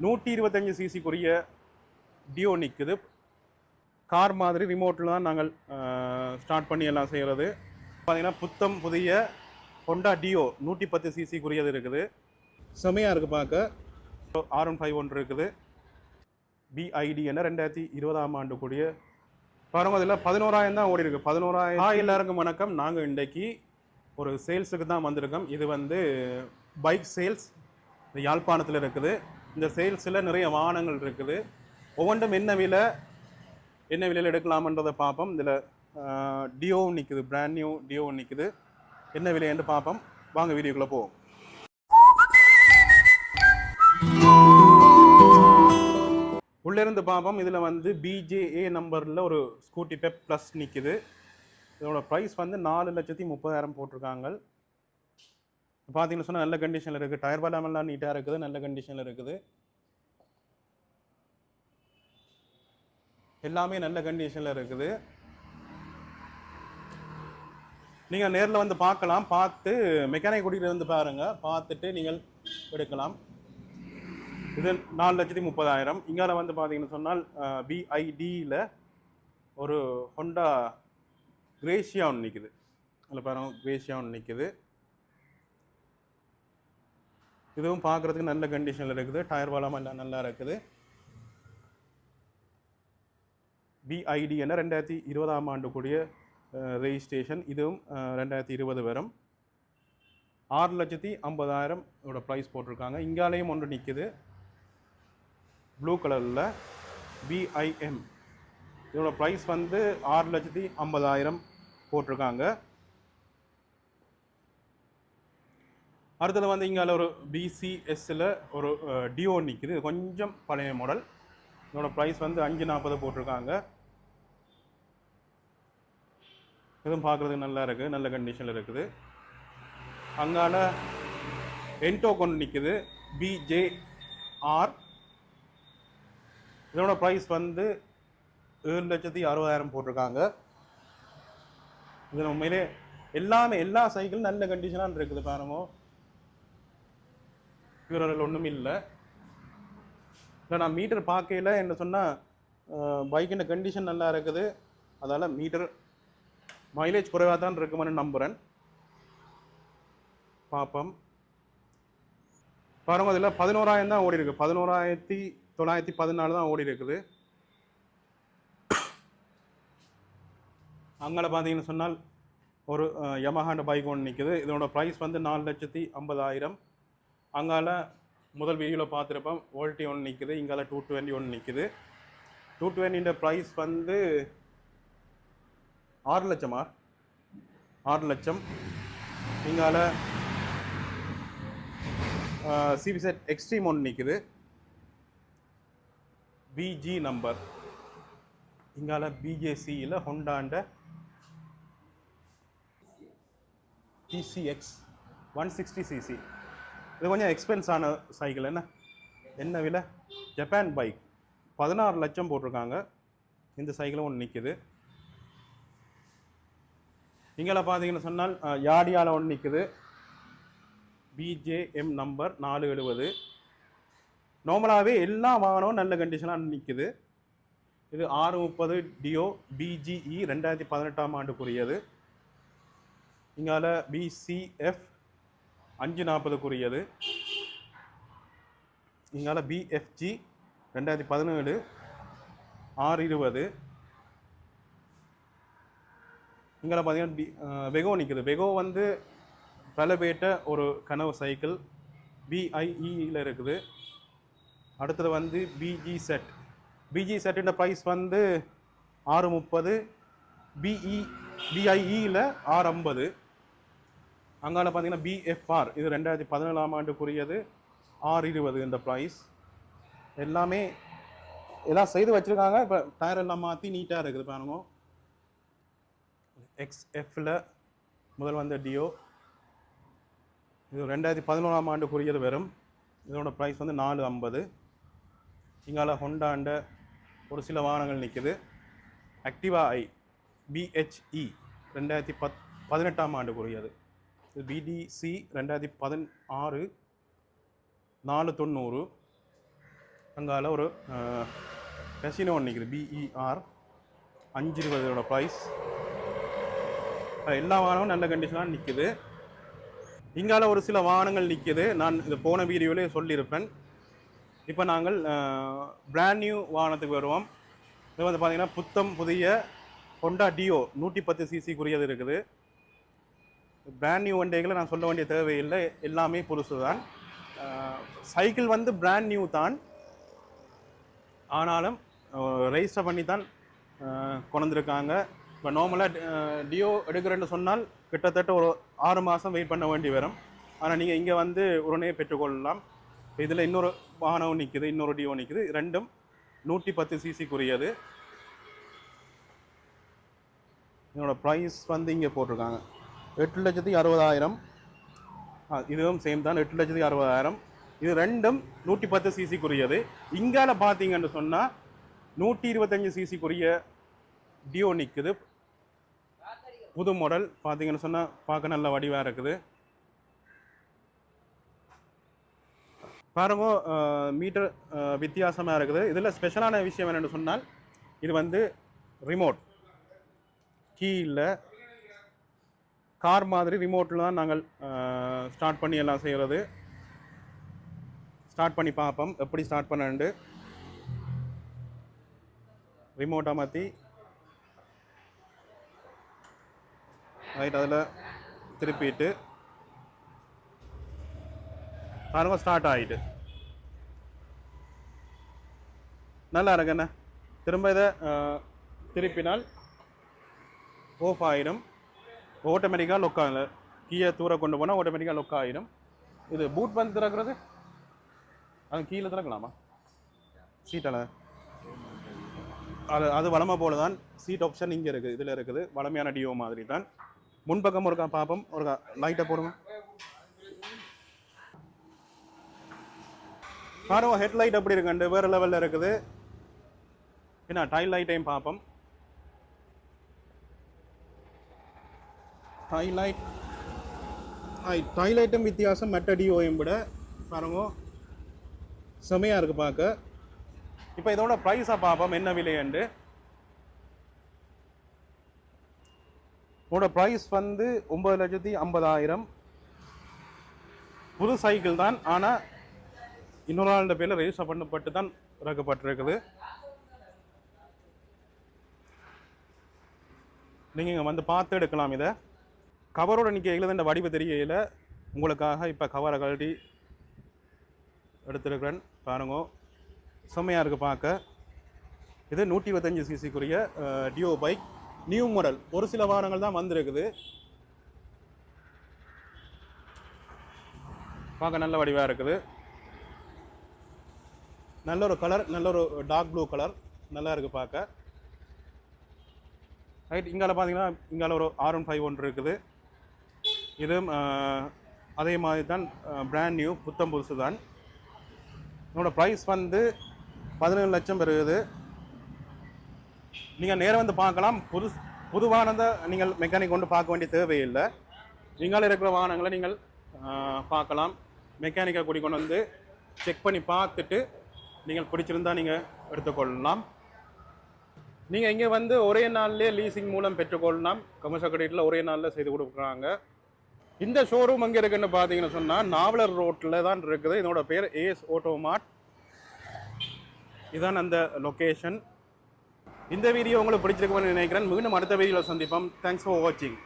125 சிசிக்குரிய deo நிற்குது. Car மாதிரி ரிமோட்டில் தான் நாங்கள் ஸ்டார்ட் பண்ணி எல்லாம் செய்கிறது. பார்த்தீங்கன்னா புத்தம் புதிய ஹோண்டா டியோ 110 சிசிக்குரியது இருக்குது. செமையாக இருக்குது பார்க்க. R151 ஒன்று இருக்குது. BID என 2020ஆம் ஆண்டு கூடிய பாருங்க. அதில் 11,000 தான் ஓடி இருக்கு. 11,000. எல்லாருக்கும் வணக்கம். நாங்கள் இன்றைக்கு ஒரு சேல்ஸுக்கு தான் வந்திருக்கோம். இது வந்து பைக் சேல்ஸ் யாழ்ப்பாணத்தில் இருக்குது. இந்த சேல்ஸில் நிறைய வாகனங்கள் இருக்குது. ஒவ்வொன்றும் என்ன விலையில் எடுக்கலாம்ன்றதை பார்ப்போம். இதில் டியோவும் நிற்குது, பிராண்ட் நியூ டியோவும் நிற்குது. என்ன விலை என்று பார்ப்போம். வாங்க வீடியோக்குள்ளே போவோம். உள்ளேருந்து பார்ப்போம். இதில் வந்து BJA நம்பரில் ஒரு ஸ்கூட்டி பெப் ப்ளஸ் நிற்குது. இதோட ப்ரைஸ் வந்து 4,30,000 போட்டிருக்காங்க. பார்த்தீங்கன்னு சொன்னால் நல்ல கண்டிஷனில் இருக்குது. டயர் பாலாமெல்லாம் நீட்டாக இருக்குது, நல்ல கண்டிஷனில் இருக்குது. எல்லாமே நல்ல கண்டிஷனில் இருக்குது. நீங்கள் நேரில் வந்து பார்க்கலாம். பார்த்து மெக்கானிக் கூட்டிகிட்டு வந்து பாருங்கள். பார்த்துட்டு நீங்கள் எடுக்கலாம். இது 4,30,000. இங்கால வந்து பார்த்தீங்கன்னு சொன்னால் BIDயில் ஒரு ஹோண்டா கிரேஷியா ஒன்று நிற்குது. அதில் பாருங்க, கிரேஷியா ஒன்று நிற்குது. இதுவும் பார்க்குறதுக்கு நல்ல கண்டிஷனில் இருக்குது. டயர் பாலம் எல்லாம் நல்லா இருக்குது. BID என 2020ஆம் ஆண்டு கூடிய ரெஜிஸ்ட்ரேஷன். இதுவும் 2020 வரும். 6,50,000 ப்ரைஸ் போட்டிருக்காங்க. இங்காலேயும் ஒன்று நிற்குது ப்ளூ கலரில் BIM. இதோட ப்ரைஸ் வந்து 6,50,000 போட்டிருக்காங்க. அடுத்தது வந்து இங்கால ஒரு BCSல ஒரு டியோ நிற்குது. இது கொஞ்சம் பழைய மாடல். இதோட ப்ரைஸ் வந்து 5,40 போட்டிருக்காங்க. இதுவும் பார்க்குறதுக்கு நல்லா இருக்குது, நல்ல கண்டிஷனில் இருக்குது. அங்கால என்டோ கொண்டு நிற்குது BJR. இதோட ப்ரைஸ் வந்து 7,60,000 போட்டிருக்காங்க. இதில் உண்மையிலே எல்லா சைக்கிளும் நல்ல கண்டிஷனாக இருக்குது. பாருங்க, பியூரல் ஒன்றும் இல்லை. நான் மீட்டர் பார்க்கல என்ன சொன்னால் பைக்கின் கண்டிஷன் நல்லா இருக்குது. அதால் மீட்டர் மைலேஜ் குறைவாக தான் இருக்குமென்னு நம்புகிறேன். பார்ப்போம். பாருங்க, அதில் 11,000 தான் ஓடி இருக்குது. 11,914 தான் ஓடி இருக்குது. அங்கே பார்த்தீங்கன்னு சொன்னால் ஒரு யமஹாண்ட பைக் ஒன்று நிற்குது. இதோட ப்ரைஸ் வந்து 4,50,000. அங்கால முதல் வீடியோவில் பார்த்துருப்போம் வோல்ட்டி ஒன்று நிற்குது. இங்கால 220 ஒன்று நிற்குது. 220 ப்ரைஸ் வந்து 6,00,000. 6,00,000. இங்கால CBZ எக்ஸ்ட்ரீம் ஒன்று நிற்குது. BG number. இங்கால BJCயில் ஹோண்டாண்ட TCX 160cc. இது கொஞ்சம் எக்ஸ்பென்ஸான சைக்கிள். என்ன விலை? ஜப்பான் பைக் 16,00,000 போட்டிருக்காங்க. இந்த சைக்கிளும் ஒன்று நிற்குது. இங்கே பார்த்தீங்கன்னு சொன்னால் யாடியால் ஒன்று நிற்குது. BJM number 470. நார்மலாகவே எல்லா வாகனமும் நல்ல கண்டிஷனாக நிற்குது. இது 630 டியோ BGE 2018ஆம் ஆண்டுக்குரியது. இங்கால BCF 540க்குரியது. இங்கால BFG 2017 620. இங்கால பார்த்தீங்கன்னா வெகோ நிற்குது. வெகோ வந்து பலபேட்ட ஒரு கனவு சைக்கிள். BIEயில் இருக்குது. அடுத்தது வந்து BG செட்டின் ப்ரைஸ் வந்து 630. BIEயில் 650. அங்கால பார்த்தீங்கன்னா BFR இது 2017ஆம் ஆண்டுக்குரியது. 620 இந்த ப்ரைஸ். எல்லாம் செய்து வச்சுருக்காங்க. இப்போ டயர் எல்லாம் மாற்றி நீட்டாக இருக்குது. பாருங்க, XFல முதல் வந்த டியோ. இது 2011ஆம் ஆண்டுக்குரியது வரும். இதோட ப்ரைஸ் வந்து 450. இங்கால ஹோண்டாண்ட ஒரு சில வாகனங்கள் நிற்குது. ஆக்டிவா ஐ BHE 2018ஆம் ஆண்டுக்குரியது. இது BDC 2016 490. அங்கால ஒரு கசினோ ஒன்று நிற்குது, BER 520 ப்ரைஸ். எல்லா வாகனமும் நல்ல கண்டிஷனாக நிற்குது. இங்கால ஒரு சில வாகனங்கள் நிற்குது, நான் இது போன வீடியோவிலே சொல்லியிருப்பேன். இப்போ நாங்கள் பிராண்ட் நியூ வாகனத்துக்கு வருவோம். இது வந்து பார்த்திங்கன்னா புத்தம் புதிய ஹோண்டா டியோ 110cc இருக்குது. பிராண்ட் நியூ வண்டிகளை நான் சொல்ல வேண்டிய தேவையில்லை, எல்லாமே புதுசு தான். சைக்கிள் வந்து பிராண்ட் நியூ தான், ஆனாலும் ரெஜிஸ்டர் பண்ணி தான் கொண்டிருக்காங்க. இப்போ நார்மலாக டியோ எடுக்கிறேன்னு சொன்னால் கிட்டத்தட்ட ஒரு 6 மாதம் வெயிட் பண்ண வேண்டி வரும். ஆனால் நீங்கள் இங்கே வந்து உடனே பெற்றுக்கொள்ளலாம். இதில் இன்னொரு வாகனம் நிற்குது, இன்னொரு டியோ நிற்குது. ரெண்டும் 110cc. இதனோட ப்ரைஸ் வந்து இங்கே போட்டிருக்காங்க 8,60,000. இதுவும் சேம் தான், 8,60,000. இது ரெண்டும் 110cc. இங்கால பார்த்தீங்கன்னு சொன்னால் 125cc டியோ நிற்குது. புது மாடல் பார்த்தீங்கன்னு சொன்னால் பார்க்க நல்ல வடிவாக இருக்குது. பாருங்க, மீட்டர் வித்தியாசமாக இருக்குது. இதில் ஸ்பெஷலான விஷயம் என்னென்னு சொன்னால் இது வந்து ரிமோட் கீ இல்லை, கார் மாதிரி ரிமோட்டில் தான் நாங்கள் ஸ்டார்ட் பண்ணி எல்லாம் செய்கிறது. ஸ்டார்ட் பண்ணி பார்ப்போம் எப்படி ஸ்டார்ட் பண்ணு. ரிமோட்டை மாற்றி ரைட் அதில் திருப்பிட்டு பாருங்க, ஸ்டார்ட் ஆகிட்டு நல்லா இருக்குண்ணே. திரும்ப இதை திருப்பினால் ஆஃப் ஆகிடும். ஆட்டோமேட்டிக்காக லொக் ஆகல, கீழே தூர கொண்டு போனால் ஆட்டோமேட்டிக்காக லொக் ஆகிடும். இது பூட் வந்து திறக்கிறது, அது கீழே திறக்கலாமா? சீட்டால் அது வளமை போல தான். சீட் ஆப்ஷன் இங்கே இருக்குது, இதில் இருக்குது. வளமையான டியோ மாதிரி தான். முன்பக்கம் ஒருக்கா பார்ப்போம், ஒருக்கா லைட்டை போடுங்க. பாருங்க ஹெட்லைட் எப்படி இருக்குண்டு, வேறு லெவலில் இருக்குது. என்ன டைல் லைட்டையும் பார்ப்போம். டைலைட்டும் வித்தியாசம் மற்ற டியோவையும் விட பாருங்க செமையாக இருக்குது பார்க்க. இப்போ இதோட ப்ரைஸாக பார்ப்போம் என்ன விலையண்டு. இதோட ப்ரைஸ் வந்து 9,50,000. புது சைக்கிள் தான், ஆனால் இன்னொரு ஆளுடைய பேரில் ரெஜிஸ்டர் பண்ணப்பட்டு தான் இறக்கப்பட்டிருக்குது. நீங்கள் இங்கே வந்து பார்த்து எடுக்கலாம். இதை கவரோட நிற்கையில் இந்த வடிவு தெரியல, உங்களுக்காக இப்போ கவரை கழட்டி எடுத்துருக்கிறேன். பாருங்க செம்மையாக இருக்குது பார்க்க. இது 125cc deo bike, new model. ஒரு சில வாரங்கள் தான் வந்திருக்குது. பார்க்க நல்ல வடிவாக இருக்குது. நல்ல ஒரு கலர், நல்ல ஒரு டார்க் ப்ளூ கலர், நல்லா இருக்குது பார்க்க. ரைட், இங்கால பார்த்தீங்கன்னா இங்கால ஒரு R15 ஒன்று இருக்குது. இதுவும் அதே மாதிரி தான், பிராண்ட் நியூ புத்தம் புதுசு தான். இதோட ப்ரைஸ் வந்து 17 லட்சம் பெறுகிறது. நீங்கள் நேரம் வந்து பார்க்கலாம். புது வாகனத்தை நீங்கள் மெக்கானிக் கொண்டு பார்க்க வேண்டிய தேவையில்லை. நீங்கள் இருக்கிற வாகனங்களை நீங்கள் பார்க்கலாம். மெக்கானிக்கை கூடி கொண்டு வந்து செக் பண்ணி பார்த்துட்டு நீங்கள் பிடிச்சிருந்தா நீங்கள் எடுத்துக்கொள்ளலாம். நீங்கள் இங்கே வந்து ஒரே நாள்லேயே லீசிங் மூலம் பெற்றுக்கொள்ளலாம். கமர்ஷியல் கிரெடிட்டில் ஒரே நாளில் செய்து கொடுக்குறாங்க. இந்த ஷோரூம் எங்கே இருக்குன்னு பார்த்தீங்கன்னு சொன்னால் நாவலர் ரோட்டில் தான் இருக்குது. இதோட பேர் ஏஸ் ஆட்டோ மார்ட். இதுதான் அந்த லொக்கேஷன். இந்த வீடியோ உங்களுக்கு பிடிச்சிருக்குன்னு நினைக்கிறேன். மீண்டும் அடுத்த வீடியோவில் சந்திப்போம். தேங்க்ஸ் ஃபார் வாட்சிங்.